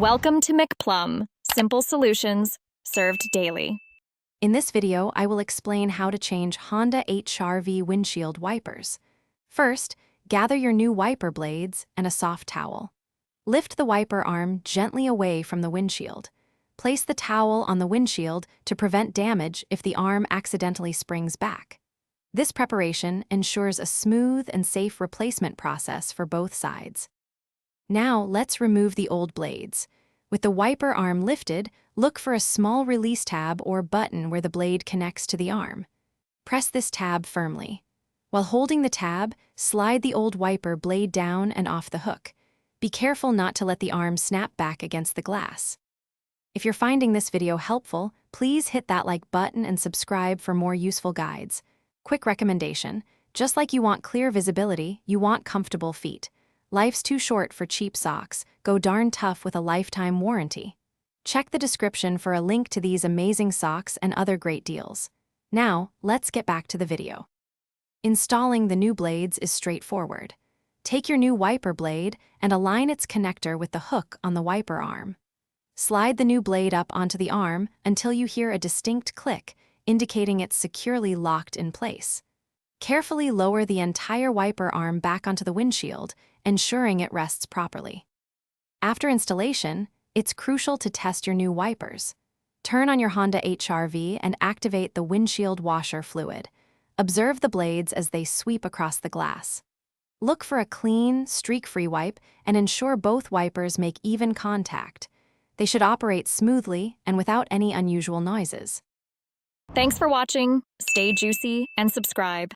Welcome to McPlum, simple solutions served daily. In this video, I will explain how to change Honda HR-V windshield wipers. First, gather your new wiper blades and a soft towel. Lift the wiper arm gently away from the windshield. Place the towel on the windshield to prevent damage if the arm accidentally springs back. This preparation ensures a smooth and safe replacement process for both sides. Now, let's remove the old blades. With the wiper arm lifted, look for a small release tab or button where the blade connects to the arm. Press this tab firmly. While holding the tab, slide the old wiper blade down and off the hook. Be careful not to let the arm snap back against the glass. If you're finding this video helpful, please hit that like button and subscribe for more useful guides. Quick recommendation: just like you want clear visibility, you want comfortable feet. Life's too short for cheap socks. Go darn tough with a lifetime warranty. Check the description for a link to these amazing socks and other great deals. Now, let's get back to the video. Installing the new blades is straightforward. Take your new wiper blade and align its connector with the hook on the wiper arm. Slide the new blade up onto the arm until you hear a distinct click, indicating it's securely locked in place. Carefully lower the entire wiper arm back onto the windshield, ensuring it rests properly. After installation, it's crucial to test your new wipers. Turn on your Honda HR-V and activate the windshield washer fluid. Observe the blades as they sweep across the glass. Look for a clean, streak-free wipe and ensure both wipers make even contact. They should operate smoothly and without any unusual noises. Thanks for watching. Stay juicy and subscribe.